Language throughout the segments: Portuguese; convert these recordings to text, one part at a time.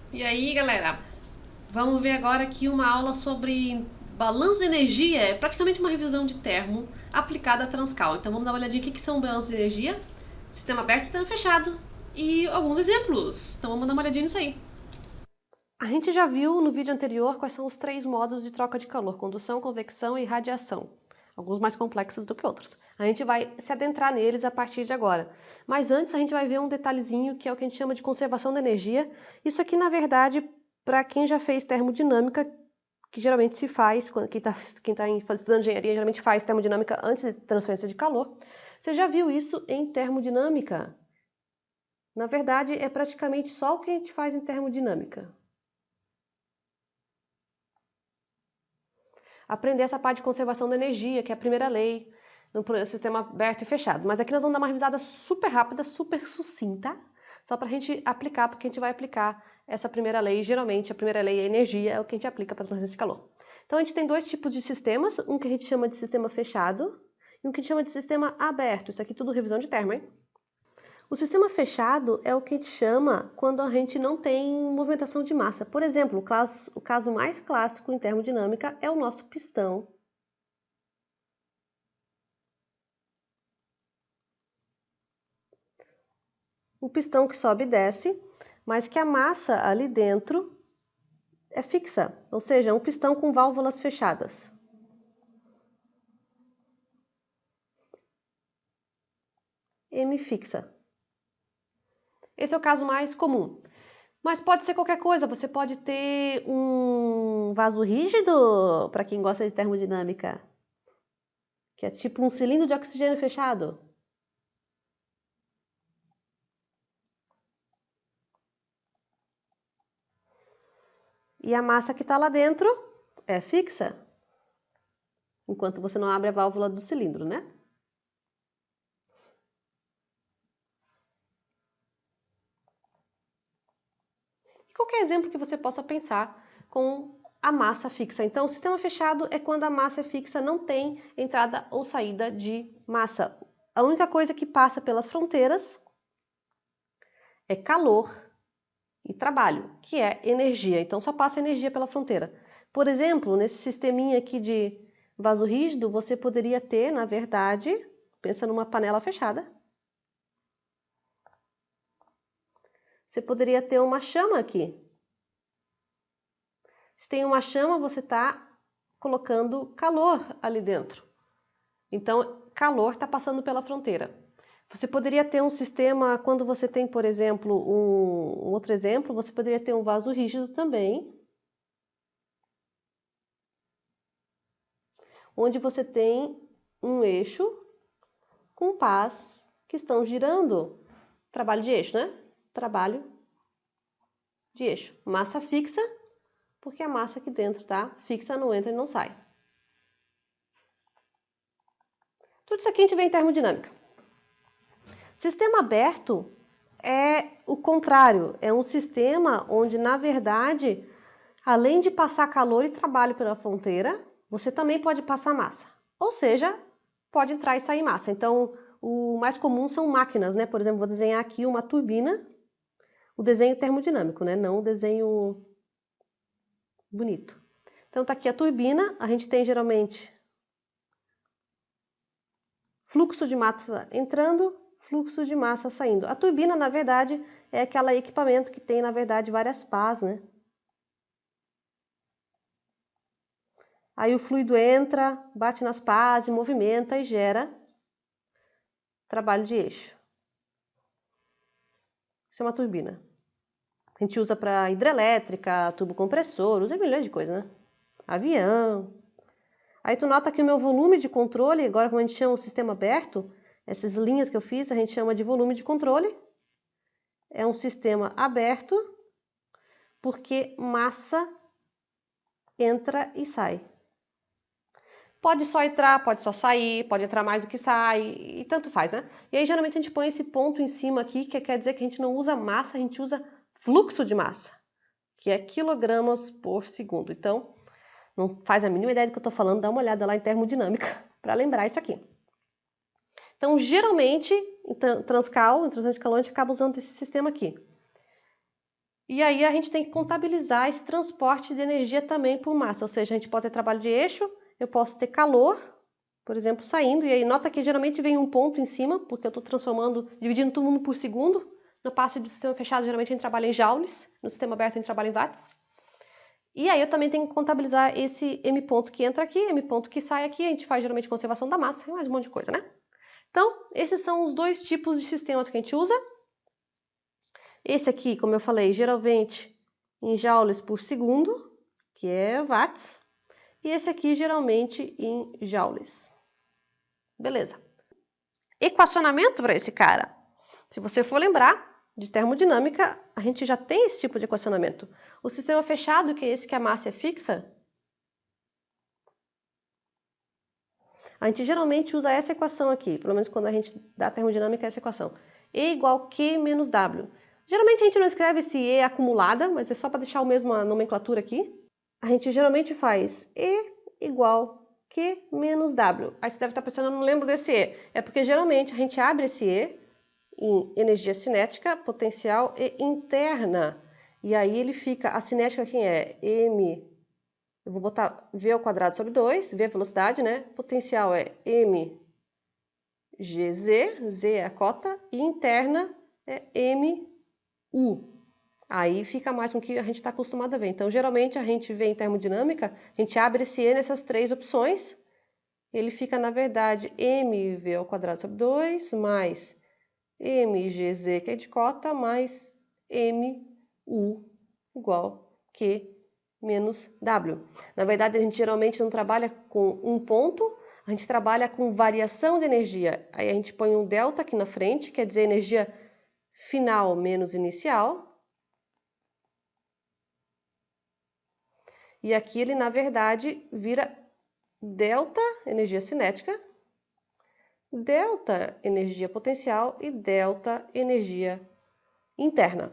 E aí, galera, vamos ver agora aqui uma aula sobre balanço de energia, é praticamente uma revisão de termo aplicada a Transcal. Então vamos dar uma olhadinha o que são balanços de energia, sistema aberto e sistema fechado e alguns exemplos. Então vamos dar uma olhadinha nisso aí. A gente já viu no vídeo anterior quais são os três modos de troca de calor: condução, convecção e radiação. Alguns mais complexos do que outros. A gente vai se adentrar neles a partir de agora. Mas antes a gente vai ver um detalhezinho que é o que a gente chama de conservação da energia. Isso aqui, na verdade, para quem já fez termodinâmica, que geralmente se faz, quem tá estudando engenharia geralmente faz termodinâmica antes de transferência de calor. Você já viu isso em termodinâmica? Na verdade, é praticamente só o que a gente faz em termodinâmica. Aprender essa parte de conservação da energia, que é a primeira lei no sistema aberto e fechado. Mas aqui nós vamos dar uma revisada super rápida, super sucinta, só para a gente aplicar, porque a gente vai aplicar essa primeira lei. Geralmente a primeira lei é energia, é o que a gente aplica para transferência de calor. Então a gente tem dois tipos de sistemas, um que a gente chama de sistema fechado e um que a gente chama de sistema aberto. Isso aqui tudo revisão de termo, hein? O sistema fechado é o que a gente chama quando a gente não tem movimentação de massa. Por exemplo, o caso mais clássico em termodinâmica é o nosso pistão. O pistão que sobe e desce, mas que a massa ali dentro é fixa, ou seja, é um pistão com válvulas fechadas. M fixa. Esse é o caso mais comum. Mas pode ser qualquer coisa, você pode ter um vaso rígido, para quem gosta de termodinâmica, que é tipo um cilindro de oxigênio fechado. E a massa que está lá dentro é fixa, enquanto você não abre a válvula do cilindro, né? E qualquer exemplo que você possa pensar com a massa fixa. Então, o sistema fechado é quando a massa é fixa, não tem entrada ou saída de massa. A única coisa que passa pelas fronteiras é calor e trabalho, que é energia. Então, só passa energia pela fronteira. Por exemplo, nesse sisteminha aqui de vaso rígido, você poderia ter, na verdade, pensa numa panela fechada. Você poderia ter uma chama aqui. Se tem uma chama, você está colocando calor ali dentro. Então, calor está passando pela fronteira. Você poderia ter um sistema, quando você tem, por exemplo, um outro exemplo, você poderia ter um vaso rígido também, onde você tem um eixo com pás que estão girando. Trabalho de eixo, né? Trabalho de eixo. Massa fixa, porque a massa aqui dentro tá fixa, não entra e não sai. Tudo isso aqui a gente vê em termodinâmica. Sistema aberto é o contrário, é um sistema onde, na verdade, além de passar calor e trabalho pela fronteira, você também pode passar massa. Ou seja, pode entrar e sair massa. Então, o mais comum são máquinas, né? Por exemplo, vou desenhar aqui uma turbina, o desenho termodinâmico, né? Não o desenho bonito. Então, tá aqui a turbina, a gente tem geralmente fluxo de massa entrando, fluxo de massa saindo. A turbina, na verdade, é aquele equipamento que tem, na verdade, várias pás, né? Aí o fluido entra, bate nas pás, movimenta e gera trabalho de eixo. Isso é uma turbina. A gente usa para hidrelétrica, tubo compressor, usa milhões de coisas, né? Avião. Aí tu nota que o meu volume de controle, agora como a gente chama o sistema aberto, essas linhas que eu fiz, a gente chama de volume de controle. É um sistema aberto, porque massa entra e sai. Pode só entrar, pode só sair, pode entrar mais do que sai, e tanto faz, né? E aí geralmente a gente põe esse ponto em cima aqui, que quer dizer que a gente não usa massa, a gente usa fluxo de massa, que é quilogramas por segundo. Então, não faz a mínima ideia do que eu estou falando, dá uma olhada lá em termodinâmica para lembrar isso aqui. Então, geralmente, em transcal, em transferência de calor, a gente acaba usando esse sistema aqui. E aí a gente tem que contabilizar esse transporte de energia também por massa, ou seja, a gente pode ter trabalho de eixo, eu posso ter calor, por exemplo, saindo, e aí nota que geralmente vem um ponto em cima, porque eu estou dividindo todo mundo por segundo. Na parte do sistema fechado, geralmente a gente trabalha em joules, no sistema aberto a gente trabalha em watts. E aí eu também tenho que contabilizar esse M ponto que entra aqui, M ponto que sai aqui, a gente faz geralmente conservação da massa, mais um monte de coisa, né? Então, esses são os dois tipos de sistemas que a gente usa. Esse aqui, como eu falei, geralmente em joules por segundo, que é watts, e esse aqui geralmente em joules. Beleza. Equacionamento para esse cara. Se você for lembrar de termodinâmica, a gente já tem esse tipo de equacionamento. O sistema fechado, que é esse que a massa é fixa, a gente geralmente usa essa equação aqui, pelo menos quando a gente dá termodinâmica, essa equação. E igual Q menos W. Geralmente a gente não escreve esse E acumulada, mas é só para deixar a mesma nomenclatura aqui. A gente geralmente faz E igual Q menos W. Aí você deve estar pensando, eu não lembro desse E. É porque geralmente a gente abre esse E em energia cinética, potencial e interna. E aí ele fica, a cinética quem é? M, eu vou botar V ao quadrado sobre 2, V é a velocidade, né? Potencial é M GZ, Z é a cota, e interna é MU. Aí fica mais com o que a gente está acostumado a ver. Então, geralmente, a gente vê em termodinâmica, a gente abre esse E nessas três opções, ele fica, na verdade, mv ao quadrado sobre 2, mais mgz, que é de cota, mais mu igual Q menos W. Na verdade, a gente geralmente não trabalha com um ponto, a gente trabalha com variação de energia. Aí a gente põe um delta aqui na frente, quer dizer energia final menos inicial. E aqui ele, na verdade, vira delta energia cinética, delta energia potencial e delta energia interna.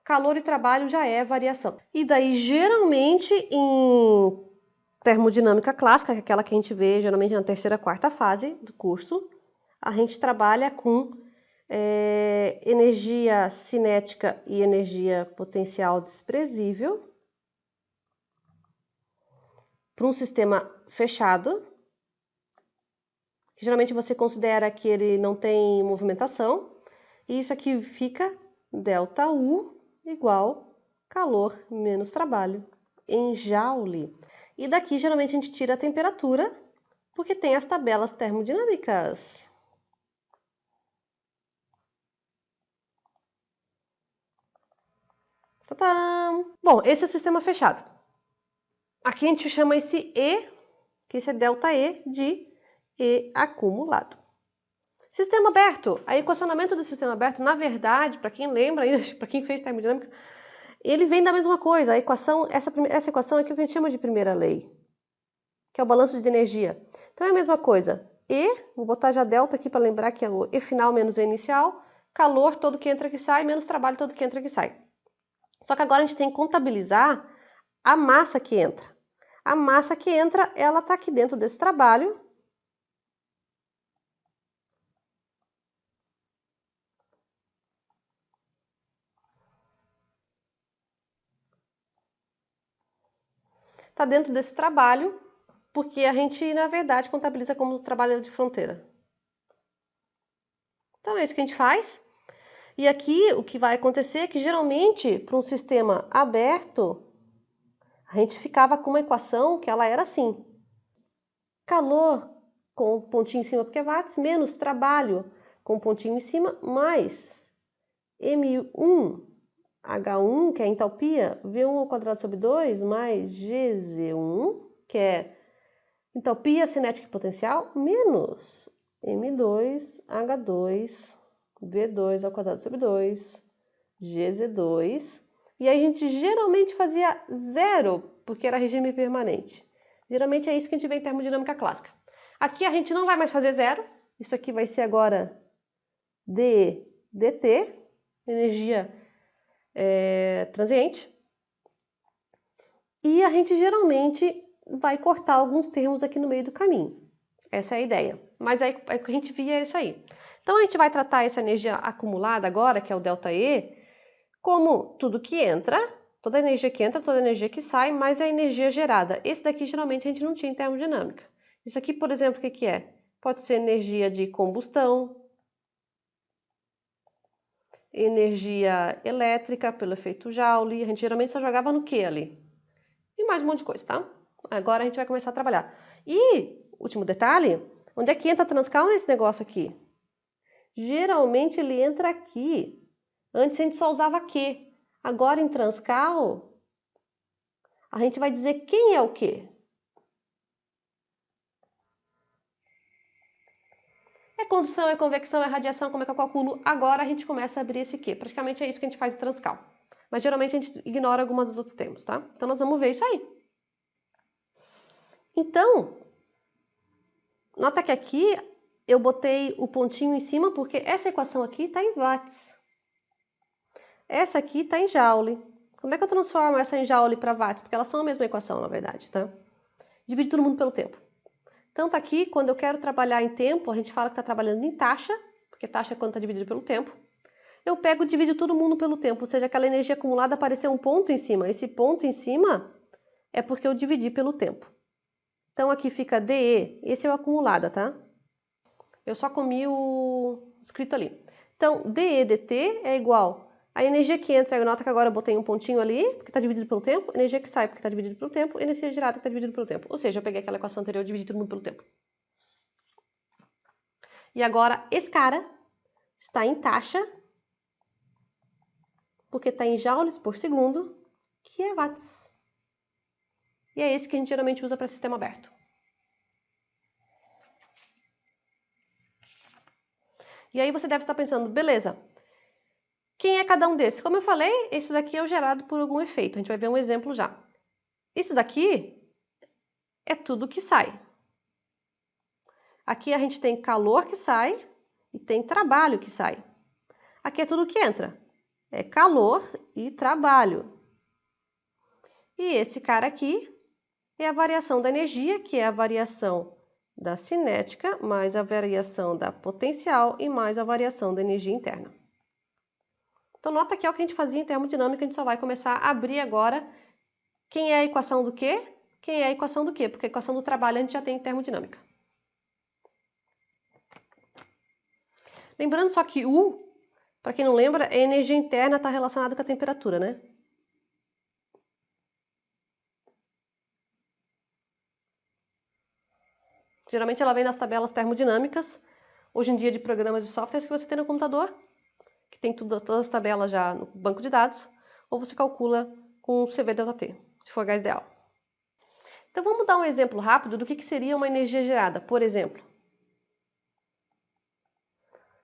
Calor e trabalho já é variação. E daí, geralmente, em termodinâmica clássica, que é aquela que a gente vê geralmente na terceira, quarta fase do curso, a gente trabalha com energia cinética e energia potencial desprezível para um sistema fechado, que geralmente você considera que ele não tem movimentação, e isso aqui fica ΔU igual calor menos trabalho em joule. E daqui geralmente a gente tira a temperatura, porque tem as tabelas termodinâmicas. Tadam! Bom, esse é o sistema fechado. Aqui a gente chama esse E, que esse é ΔE, de E acumulado. Sistema aberto. O equacionamento do sistema aberto, na verdade, para quem lembra, para quem fez termodinâmica, ele vem da mesma coisa. A equação, essa equação aqui é o que a gente chama de primeira lei, que é o balanço de energia. Então é a mesma coisa. E, vou botar já delta aqui para lembrar que é o E final menos E inicial, calor todo que entra que sai, menos trabalho todo que entra que sai. Só que agora a gente tem que contabilizar a massa que entra. A massa que entra, ela está aqui dentro desse trabalho. Está dentro desse trabalho, porque a gente, na verdade, contabiliza como trabalho de fronteira. Então é isso que a gente faz. E aqui o que vai acontecer é que geralmente para um sistema aberto a gente ficava com uma equação que ela era assim: calor com pontinho em cima porque é watts, menos trabalho com pontinho em cima, mais M1 H1, que é a entalpia, V1 ao quadrado sobre 2, mais GZ1, que é entalpia cinética e potencial, menos M2 H2 V2 ao quadrado sobre 2, GZ2. E aí a gente geralmente fazia zero, porque era regime permanente. Geralmente é isso que a gente vê em termodinâmica clássica. Aqui a gente não vai mais fazer zero. Isso aqui vai ser agora dt, energia transiente. E a gente geralmente vai cortar alguns termos aqui no meio do caminho. Essa é a ideia. Mas aí a gente via isso aí. Então a gente vai tratar essa energia acumulada agora, que é o ΔE, Como tudo que entra, toda energia que entra, toda energia que sai, mais a energia gerada. Esse daqui geralmente a gente não tinha em termodinâmica. Isso aqui, por exemplo, o que é? Pode ser energia de combustão, energia elétrica pelo efeito Joule. A gente geralmente só jogava no que ali? E mais um monte de coisa, tá? Agora a gente vai começar a trabalhar. E, último detalhe, onde é que entra a Transcal nesse negócio aqui? Geralmente ele entra aqui. Antes a gente só usava que. Agora em Transcal, a gente vai dizer quem é o quê. É condução, é convecção, é radiação, como é que eu calculo? Agora a gente começa a abrir esse quê. Praticamente é isso que a gente faz em Transcal. Mas geralmente a gente ignora alguns dos outros termos, tá? Então nós vamos ver isso aí. Então, nota que aqui eu botei o pontinho em cima porque essa equação aqui está em watts. Essa aqui está em joule. Como é que eu transformo essa em joule para watts? Porque elas são a mesma equação, na verdade, tá? Divide todo mundo pelo tempo. Então tá aqui, quando eu quero trabalhar em tempo, a gente fala que está trabalhando em taxa, porque taxa é quando está dividido pelo tempo. Eu pego e divido todo mundo pelo tempo, ou seja, aquela energia acumulada apareceu um ponto em cima. Esse ponto em cima é porque eu dividi pelo tempo. Então aqui fica DE, esse é o acumulada, tá? Eu só comi o escrito ali. Então, DE dt é igual a energia que entra, nota que agora eu botei um pontinho ali, porque está dividido pelo tempo, energia que sai, porque está dividido pelo tempo, energia gerada, que está dividido pelo tempo. Ou seja, eu peguei aquela equação anterior e dividi todo mundo pelo tempo. E agora, esse cara está em taxa, porque está em joules por segundo, que é watts. E é esse que a gente geralmente usa para sistema aberto. E aí você deve estar pensando, beleza, quem é cada um desses? Como eu falei, esse daqui é o gerado por algum efeito. A gente vai ver um exemplo já. Esse daqui é tudo que sai. Aqui a gente tem calor que sai e tem trabalho que sai. Aqui é tudo que entra. É calor e trabalho. E esse cara aqui é a variação da energia, que é a variação da cinética, mais a variação da potencial e mais a variação da energia interna. Então nota que é o que a gente fazia em termodinâmica, a gente só vai começar a abrir agora quem é a equação do quê? Quem é a equação do quê? Porque a equação do trabalho a gente já tem em termodinâmica. Lembrando só que U, para quem não lembra, a energia interna está relacionada com a temperatura, né? Geralmente ela vem nas tabelas termodinâmicas, hoje em dia de programas de softwares que você tem no computador, que tem todas as tabelas já no banco de dados, ou você calcula com o CVΔT, se for gás ideal. Então vamos dar um exemplo rápido do que seria uma energia gerada. Por exemplo,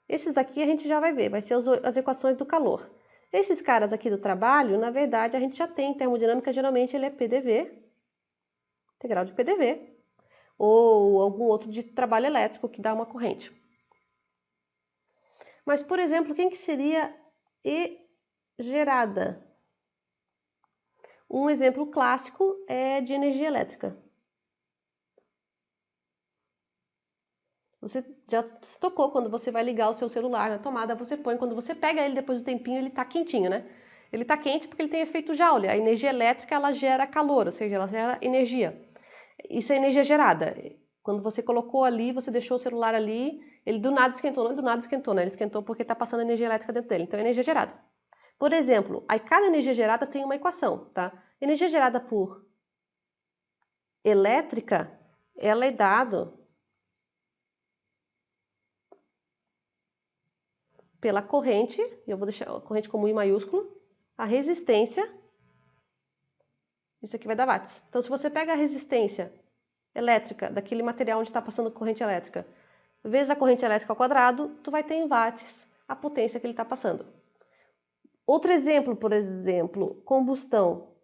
esses aqui a gente já vai ver, vai ser as equações do calor. Esses caras aqui do trabalho, na verdade, a gente já tem em termodinâmica, geralmente ele é PDV, integral de PDV, ou algum outro de trabalho elétrico que dá uma corrente. Mas, por exemplo, quem que seria E gerada? Um exemplo clássico é de energia elétrica. Você já se tocou quando você vai ligar o seu celular na tomada, você põe, quando você pega ele depois do tempinho, ele está quentinho, né? Ele está quente porque ele tem efeito Joule. A energia elétrica, ela gera calor, ou seja, ela gera energia. Isso é energia gerada. Quando você colocou ali, você deixou o celular ali, ele do nada esquentou, não é do nada esquentou, né? Ele esquentou porque está passando energia elétrica dentro dele, então é energia gerada. Por exemplo, aí cada energia gerada tem uma equação, tá? Energia gerada por elétrica, ela é dado pela corrente, eu vou deixar a corrente como I maiúsculo, a resistência, isso aqui vai dar watts. Então, se você pega a resistência elétrica daquele material onde está passando corrente elétrica, vezes a corrente elétrica ao quadrado, tu vai ter em watts a potência que ele está passando. Outro exemplo, por exemplo, combustão.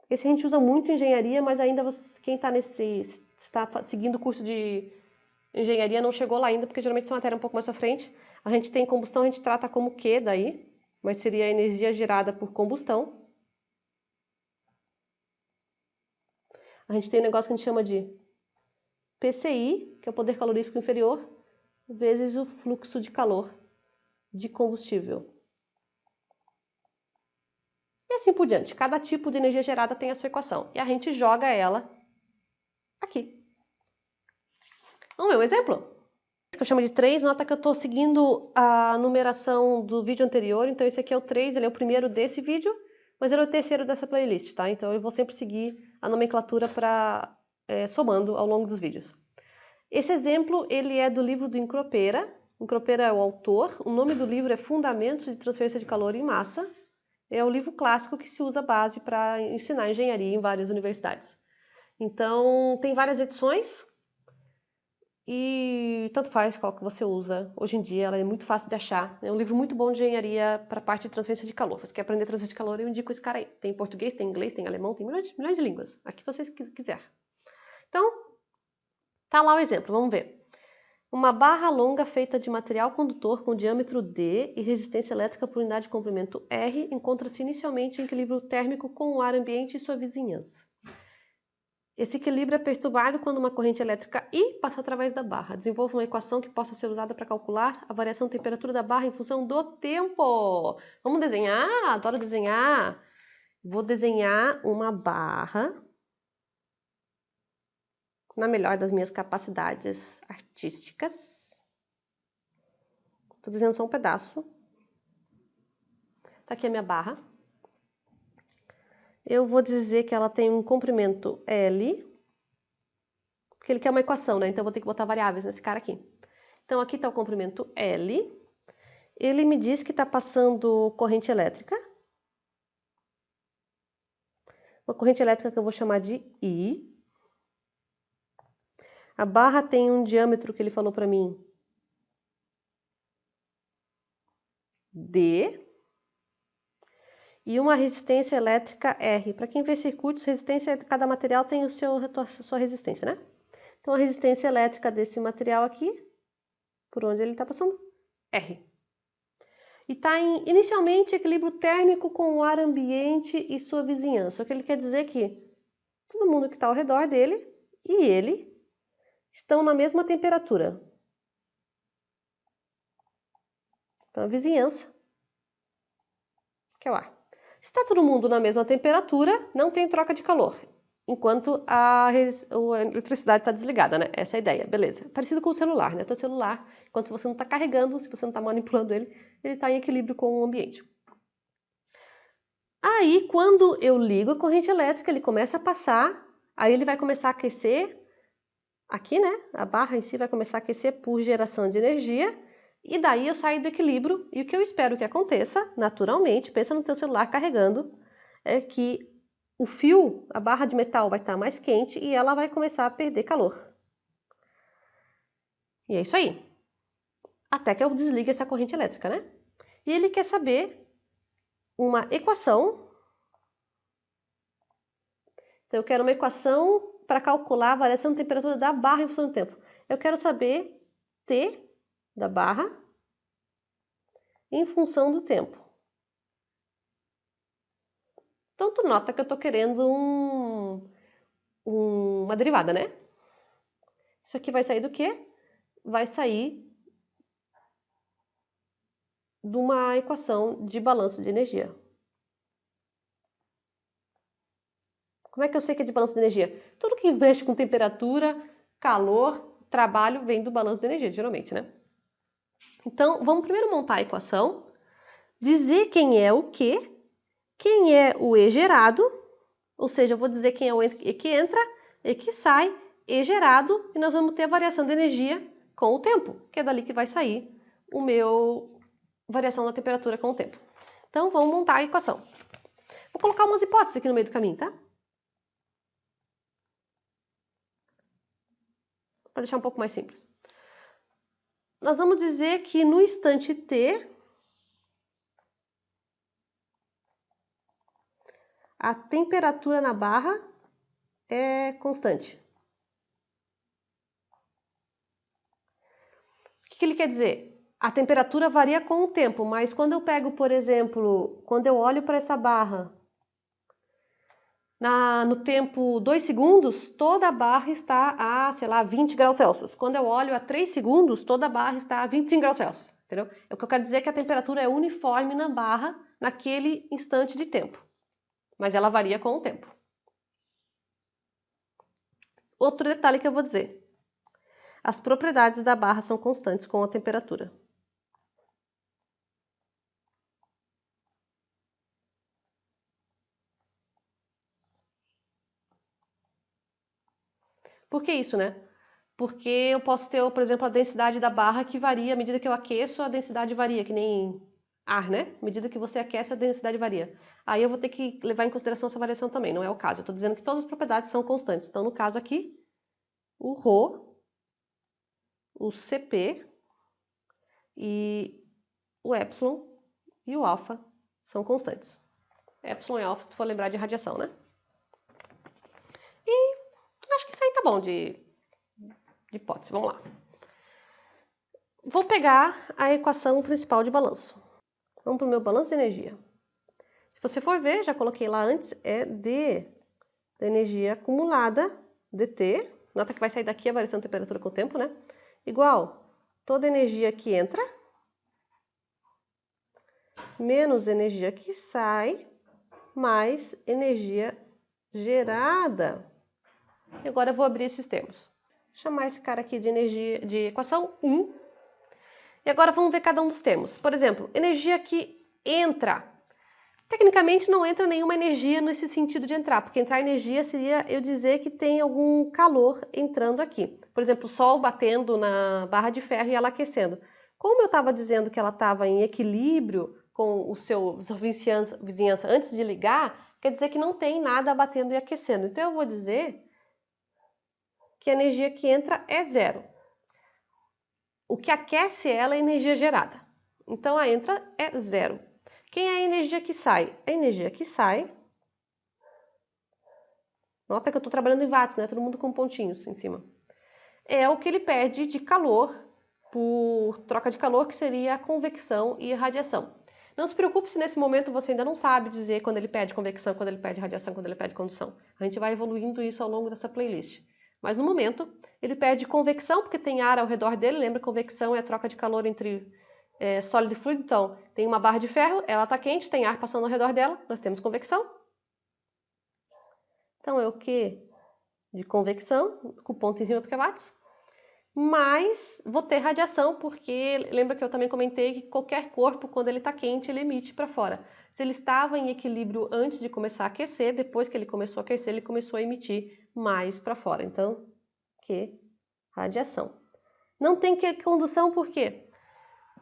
Esse a gente usa muito em engenharia, mas ainda quem está seguindo o curso de engenharia não chegou lá ainda, porque geralmente essa matéria é um pouco mais à frente. A gente tem combustão, a gente trata como Q daí, mas seria a energia gerada por combustão. A gente tem um negócio que a gente chama de PCI, que é o poder calorífico inferior, vezes o fluxo de calor de combustível. E assim por diante. Cada tipo de energia gerada tem a sua equação. E a gente joga ela aqui. Vamos ver um exemplo? Que eu chamo de 3, nota que eu estou seguindo a numeração do vídeo anterior, então esse aqui é o 3, ele é o primeiro desse vídeo, mas ele é o terceiro dessa playlist, tá? Então eu vou sempre seguir a nomenclatura para somando ao longo dos vídeos. Esse exemplo, ele é do livro do Encropera. Encropera é o autor, o nome do livro é Fundamentos de Transferência de Calor em Massa. É o livro clássico que se usa base para ensinar engenharia em várias universidades. Então, tem várias edições e tanto faz qual que você usa. Hoje em dia, ela é muito fácil de achar. É um livro muito bom de engenharia para a parte de transferência de calor. Se você quer aprender transferência de calor, eu indico esse cara aí. Tem português, tem inglês, tem alemão, tem milhões de línguas. Aqui vocês quiser. Então, tá lá o exemplo, vamos ver. Uma barra longa feita de material condutor com diâmetro D e resistência elétrica por unidade de comprimento R encontra-se inicialmente em equilíbrio térmico com o ar ambiente e sua vizinhança. Esse equilíbrio é perturbado quando uma corrente elétrica I passa através da barra. Desenvolva uma equação que possa ser usada para calcular a variação de temperatura da barra em função do tempo. Vamos desenhar? Adoro desenhar. Vou desenhar uma barra na melhor das minhas capacidades artísticas. Estou desenhando só um pedaço. Tá aqui a minha barra. Eu vou dizer que ela tem um comprimento L, porque ele quer uma equação, né? Então eu vou ter que botar variáveis nesse cara aqui. Então aqui está o comprimento L. Ele me diz que está passando corrente elétrica. Uma corrente elétrica que eu vou chamar de I. A barra tem um diâmetro que ele falou para mim, D. E uma resistência elétrica R. Para quem vê circuitos, resistência de cada material tem a sua resistência, né? Então a resistência elétrica desse material aqui, por onde ele está passando, R. E está em inicialmente equilíbrio térmico com o ar ambiente e sua vizinhança. O que ele quer dizer é que todo mundo que está ao redor dele e ele estão na mesma temperatura. Então a vizinhança, que é o ar. Se está todo mundo na mesma temperatura, não tem troca de calor, enquanto a eletricidade está desligada, né? Essa é a ideia, beleza. Parecido com o celular, né? Teu celular, enquanto você não está carregando, se você não está manipulando ele, ele está em equilíbrio com o ambiente. Aí, quando eu ligo a corrente elétrica, ele começa a passar, aí ele vai começar a aquecer, aqui, né? A barra em si vai começar a aquecer por geração de energia, e daí eu saio do equilíbrio, e o que eu espero que aconteça, naturalmente, pensa no teu celular carregando, é que o fio, a barra de metal vai estar mais quente e ela vai começar a perder calor. E é isso aí. Até que eu desligue essa corrente elétrica, né? E ele quer saber uma equação. Então eu quero uma equação para calcular a variação de temperatura da barra em função do tempo. Eu quero saber T da barra em função do tempo. Então tu nota que eu estou querendo uma derivada, né? Isso aqui vai sair do quê? Vai sair de uma equação de balanço de energia. Como é que eu sei que é de balanço de energia? Tudo que mexe com temperatura, calor, trabalho vem do balanço de energia, geralmente, né? Então, vamos primeiro montar a equação, dizer quem é o quê, quem é o E gerado, ou seja, eu vou dizer quem é o E que entra, E que sai, E gerado, e nós vamos ter a variação de energia com o tempo, que é dali que vai sair o meu variação da temperatura com o tempo. Então, vamos montar a equação. Vou colocar umas hipóteses aqui no meio do caminho, tá? Para deixar um pouco mais simples. Nós vamos dizer que no instante t, a temperatura na barra é constante. O que ele quer dizer? A temperatura varia com o tempo, mas quando eu pego, por exemplo, quando eu olho para essa barra, no tempo 2 segundos, toda a barra está a, sei lá, 20 graus Celsius. Quando eu olho a 3 segundos, toda a barra está a 25 graus Celsius. Entendeu? O que eu quero dizer é que a temperatura é uniforme na barra naquele instante de tempo. mas ela varia com o tempo. Outro detalhe que eu vou dizer. As propriedades da barra são constantes com a temperatura. Por que isso, né? Porque eu posso ter, por exemplo, a densidade da barra que varia à medida que eu aqueço, a densidade varia, que nem ar, né? À medida que você aquece, a densidade varia. Aí eu vou ter que levar em consideração essa variação também, não é o caso. Eu estou dizendo que todas as propriedades são constantes. Então, no caso aqui, o ρ, o Cp e o epsilon e o alfa são constantes. Epsilon e alfa, se tu for lembrar de radiação, né? E acho que isso aí tá bom de hipótese. Vamos lá. Vou pegar a equação principal de balanço. Vamos para o meu balanço de energia. Se você for ver, já coloquei lá antes, é D da energia acumulada, dt. Nota que vai sair daqui a variação de temperatura com o tempo, né? Igual toda energia que entra menos energia que sai mais energia gerada. E agora eu vou abrir esses termos. Vou chamar esse cara aqui de energia de equação 1. E agora vamos ver cada um dos termos. Por exemplo, energia que entra. Tecnicamente não entra nenhuma energia nesse sentido de entrar, porque entrar energia seria eu dizer que tem algum calor entrando aqui. Por exemplo, o sol batendo na barra de ferro e ela aquecendo. Como eu estava dizendo que ela estava em equilíbrio com sua vizinhança antes de ligar, quer dizer que não tem nada batendo e aquecendo. Então eu vou dizer que a energia que entra é zero. O que aquece ela é a energia gerada. Então a entra é zero. Quem é a energia que sai? A energia que sai... Nota que eu estou trabalhando em watts, né? Todo mundo com pontinhos em cima. É o que ele perde de calor por troca de calor, que seria a convecção e a radiação. Não se preocupe se nesse momento você ainda não sabe dizer quando ele perde convecção, quando ele perde radiação, quando ele perde condução. A gente vai evoluindo isso ao longo dessa playlist. Mas no momento, ele perde convecção, porque tem ar ao redor dele. Lembra que convecção é a troca de calor entre sólido e fluido. Então, tem uma barra de ferro, ela está quente, tem ar passando ao redor dela, nós temos convecção. Então, é o Q de convecção, com ponto em cima porque é watts. Mas vou ter radiação, porque lembra que eu também comentei que qualquer corpo, quando ele está quente, ele emite para fora. Se ele estava em equilíbrio antes de começar a aquecer, depois que ele começou a aquecer, ele começou a emitir mais para fora. Então, que radiação. Não tem que condução, por quê?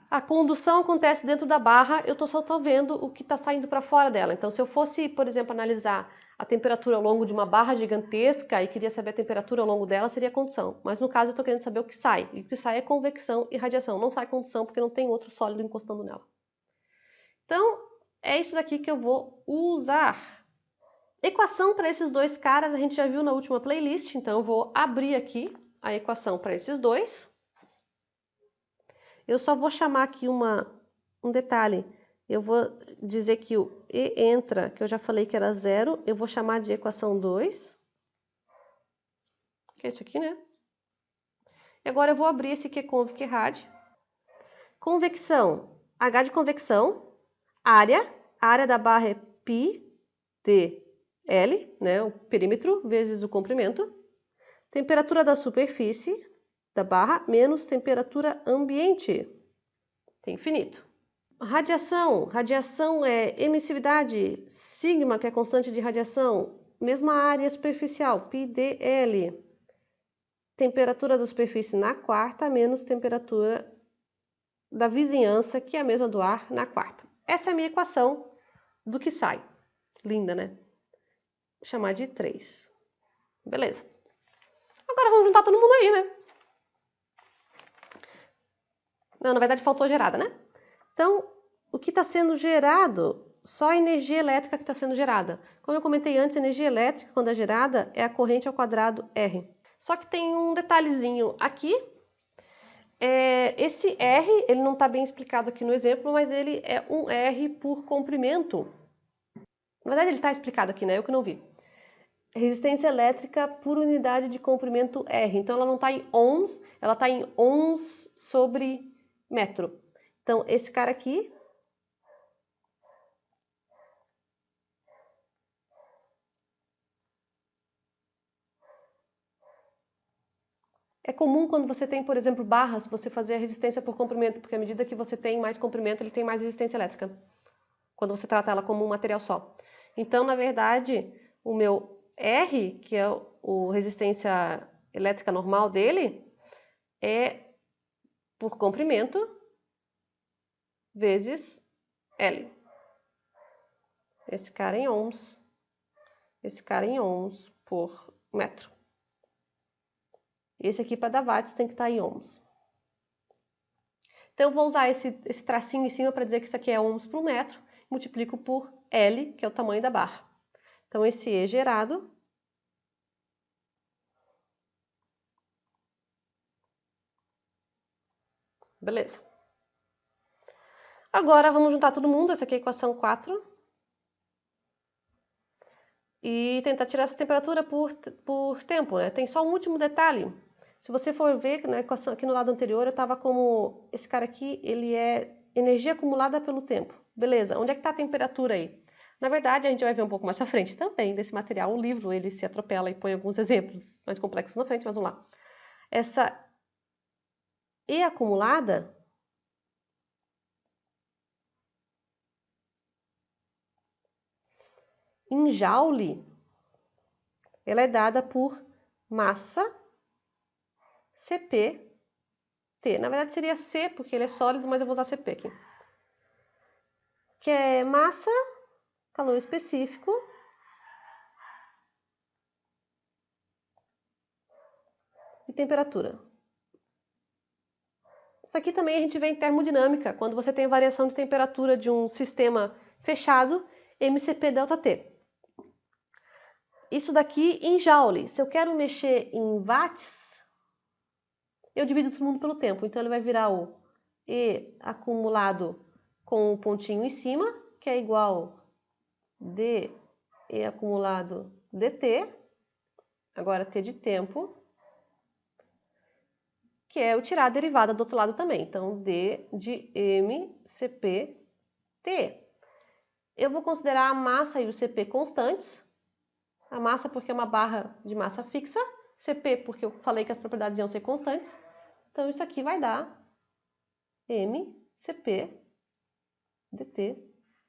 A condução acontece dentro da barra, eu só estou vendo o que está saindo para fora dela. Então, se eu fosse, por exemplo, analisar a temperatura ao longo de uma barra gigantesca e queria saber a temperatura ao longo dela, seria condução. Mas no caso, eu estou querendo saber o que sai. E o que sai é convecção e radiação. Não sai condução porque não tem outro sólido encostando nela. Então, é isso daqui que eu vou usar. Equação para esses dois caras a gente já viu na última playlist, então eu vou abrir aqui a equação para esses dois. Eu só vou chamar aqui um detalhe. Eu vou dizer que o E entra, que eu já falei que era zero, eu vou chamar de equação 2. Que é isso aqui, né? E agora eu vou abrir esse Qconv, Qrad. Convecção, H de convecção, área, a área da barra é π dl, né? O perímetro vezes o comprimento. Temperatura da superfície da barra menos temperatura ambiente. Tem infinito. Radiação é emissividade, sigma, que é constante de radiação, mesma área superficial, πdl. Temperatura da superfície na quarta menos temperatura da vizinhança, que é a mesma do ar, na quarta. Essa é a minha equação do que sai. Linda, né? Vou chamar de 3. Beleza. Agora vamos juntar todo mundo aí, né? Não, na verdade faltou gerada, né? Então, o que está sendo gerado, só a energia elétrica que está sendo gerada. Como eu comentei antes, a energia elétrica, quando é gerada, é a corrente ao quadrado R. Só que tem um detalhezinho aqui. Esse R, ele não está bem explicado aqui no exemplo, mas ele é um R por comprimento. Na verdade, ele está explicado aqui, né? Eu que não vi. Resistência elétrica por unidade de comprimento R. Então, ela não está em ohms, ela está em ohms sobre metro. Então, esse cara aqui É comum quando você tem, por exemplo, barras, você fazer a resistência por comprimento, porque à medida que você tem mais comprimento, ele tem mais resistência elétrica, quando você trata ela como um material só. Então, na verdade, o meu R, que é a resistência elétrica normal dele, é por comprimento vezes L. Esse cara em ohms, esse cara em ohms por metro. Esse aqui, para dar watts, tem que estar em ohms. Então, eu vou usar esse tracinho em cima para dizer que isso aqui é ohms por metro, multiplico por L, que é o tamanho da barra. Então, esse E gerado beleza. Agora, vamos juntar todo mundo, essa aqui é a equação 4. E tentar tirar essa temperatura por tempo, né? Tem só um último detalhe. Se você for ver na equação aqui no lado anterior, eu estava como... Esse cara aqui, ele é energia acumulada pelo tempo. Beleza, onde é que está a temperatura aí? Na verdade, a gente vai ver um pouco mais pra frente também desse material. O livro, ele se atropela e põe alguns exemplos mais complexos na frente, mas vamos lá. Essa E acumulada... em joule, ela é dada por massa CP T. Na verdade seria C, porque ele é sólido, mas eu vou usar CP aqui. Que é massa, calor específico, e temperatura. Isso aqui também a gente vê em termodinâmica, quando você tem variação de temperatura de um sistema fechado, MCP ΔT. Isso daqui em joule. Se eu quero mexer em watts, eu divido todo mundo pelo tempo. Então ele vai virar o E acumulado com o pontinho em cima, que é igual D E acumulado dt, agora T de tempo, que é eu tirar a derivada do outro lado também. Então, D de MCP T. Eu vou considerar a massa e o CP constantes. A massa porque é uma barra de massa fixa, CP porque eu falei que as propriedades iam ser constantes. Então, isso aqui vai dar MCP dt,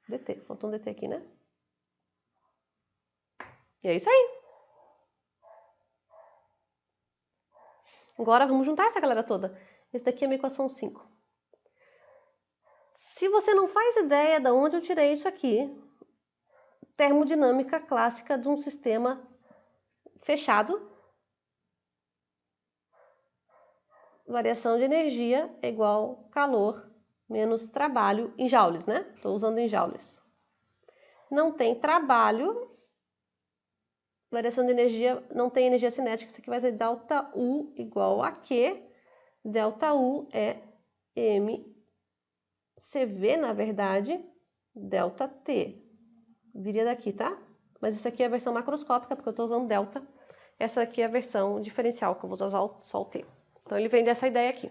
dt. Faltou um dt aqui, né? E é isso aí. Agora vamos juntar essa galera toda. Esse daqui é a minha equação 5. Se você não faz ideia de onde eu tirei isso aqui, termodinâmica clássica de um sistema fechado, variação de energia é igual calor menos trabalho em joules, né? Estou usando em joules. Não tem trabalho, variação de energia, não tem energia cinética, isso aqui vai ser ΔU igual a Q. ΔU é mCV, na verdade, ΔT. Viria daqui, tá? Mas isso aqui é a versão macroscópica, porque eu estou usando delta. Essa aqui é a versão diferencial, que eu vou usar só o T. Então ele vem dessa ideia aqui.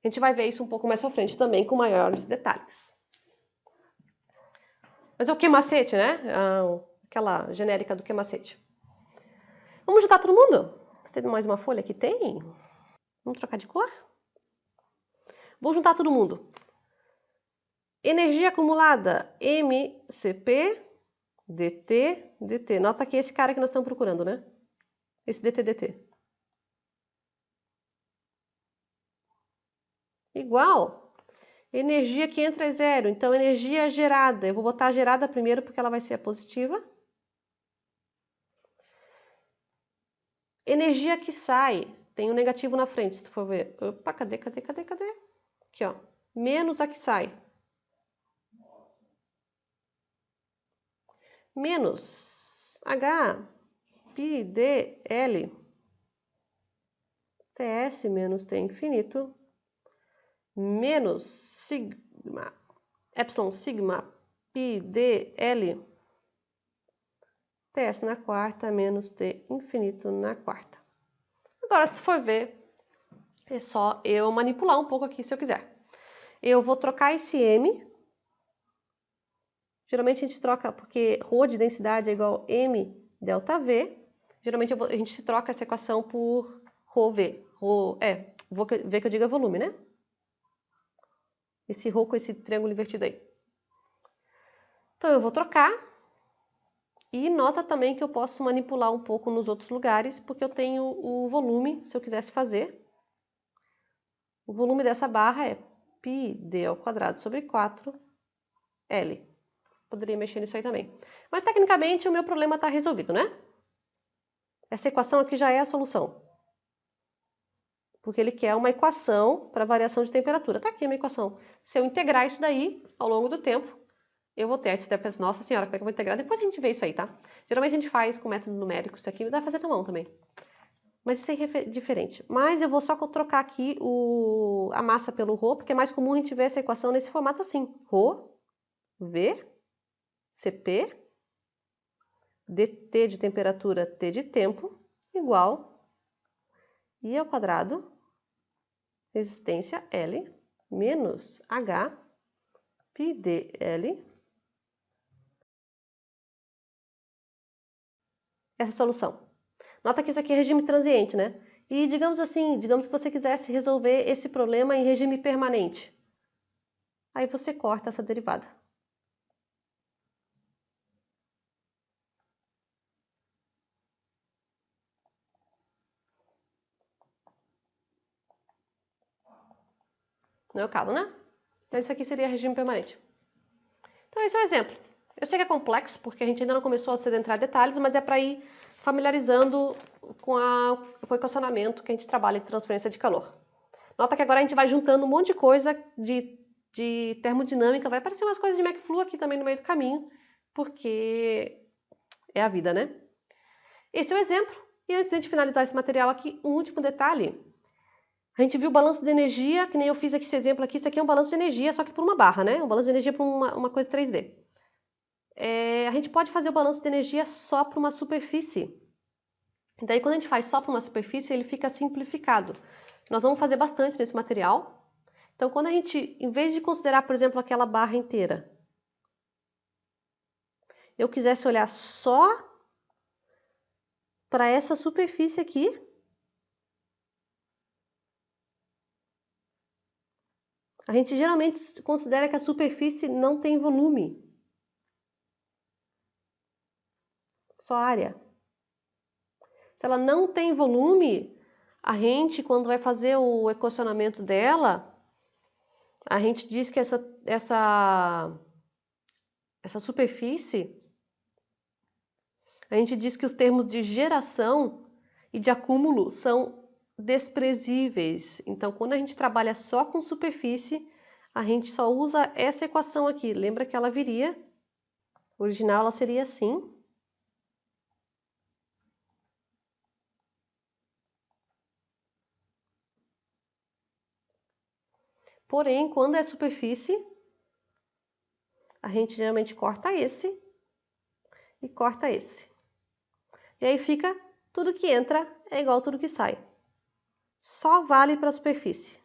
A gente vai ver isso um pouco mais pra frente também, com maiores detalhes. Mas é o que macete, né? Aquela genérica do que macete. Vamos juntar todo mundo? Você tem mais uma folha aqui? Tem? Vamos trocar de cor? Vou juntar todo mundo. Energia acumulada, MCP, dt, dt. Nota que esse cara que nós estamos procurando, né? Esse dt, dt. Igual. Energia que entra é zero. Então, energia gerada. Eu vou botar a gerada primeiro porque ela vai ser a positiva. Energia que sai. Tem um negativo na frente, se tu for ver. Opa, cadê? Aqui, ó. Menos a que sai. Menos H, pi, d, L. TS menos T infinito. Menos sigma, epsilon sigma, pi, d, L. TS na quarta menos T infinito na quarta. Agora, se tu for ver, é só eu manipular um pouco aqui se eu quiser. Eu vou trocar esse M. Geralmente a gente troca porque ρ de densidade é igual a M ΔV. Geralmente a gente se troca essa equação por ρV. Vou ver que eu diga volume, né? Esse rho com esse triângulo invertido aí. Então eu vou trocar. E nota também que eu posso manipular um pouco nos outros lugares, porque eu tenho o volume, se eu quisesse fazer. O volume dessa barra é πd² sobre 4L. Poderia mexer nisso aí também. Mas tecnicamente o meu problema está resolvido, né? Essa equação aqui já é a solução. Porque ele quer uma equação para variação de temperatura. Tá aqui a minha equação. Se eu integrar isso daí ao longo do tempo, eu vou ter. Aí você pensa, nossa senhora, como é que eu vou integrar? Depois a gente vê isso aí, tá? Geralmente a gente faz com método numérico isso aqui, dá pra fazer na mão também. Mas isso aí é diferente. Mas eu vou só trocar aqui a massa pelo ρ, porque é mais comum a gente ver essa equação nesse formato assim. ρ, V, Cp, dt de temperatura, T de tempo, igual I², resistência L, menos H, πdL. Essa é a solução. Nota que isso aqui é regime transiente, né? E digamos assim, digamos que você quisesse resolver esse problema em regime permanente. Aí você corta essa derivada. Não é o caso, né? Então isso aqui seria regime permanente. Então esse é um exemplo. Eu sei que é complexo, porque a gente ainda não começou a se adentrar em detalhes, mas é para ir familiarizando com o equacionamento que a gente trabalha em transferência de calor. Nota que agora a gente vai juntando um monte de coisa de termodinâmica, vai aparecer umas coisas de McFlu aqui também no meio do caminho, porque é a vida, né? Esse é o exemplo. E antes de a gente finalizar esse material aqui, um último detalhe. A gente viu o balanço de energia, que nem eu fiz aqui esse exemplo aqui, isso aqui é um balanço de energia, só que por uma barra, né? Um balanço de energia por uma coisa 3D. A gente pode fazer o balanço de energia só para uma superfície. Daí quando a gente faz só para uma superfície, ele fica simplificado. Nós vamos fazer bastante nesse material. Então quando a gente, em vez de considerar, por exemplo, aquela barra inteira, eu quisesse olhar só para essa superfície aqui, a gente geralmente considera que a superfície não tem volume, só área. Se ela não tem volume, a gente, quando vai fazer o equacionamento dela, a gente diz que essa superfície, a gente diz que os termos de geração e de acúmulo são desprezíveis. Então, quando a gente trabalha só com superfície, a gente só usa essa equação aqui. Lembra que ela viria, original ela seria assim. Porém, quando é superfície, a gente geralmente corta esse e corta esse. E aí fica tudo que entra é igual a tudo que sai. Só vale para a superfície.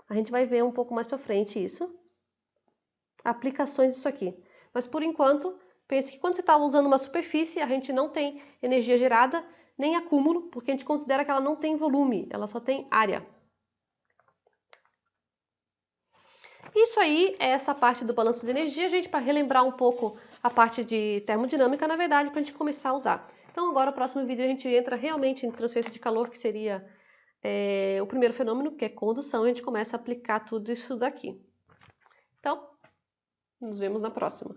A gente vai ver um pouco mais para frente isso. Aplicações disso aqui. Mas por enquanto, pense que quando você está usando uma superfície, a gente não tem energia gerada, nem acúmulo, porque a gente considera que ela não tem volume, ela só tem área. Isso aí é essa parte do balanço de energia, gente, para relembrar um pouco a parte de termodinâmica, na verdade, para a gente começar a usar. Então agora, no próximo vídeo, a gente entra realmente em transferência de calor, que seria o primeiro fenômeno, que é condução, e a gente começa a aplicar tudo isso daqui. Então, nos vemos na próxima.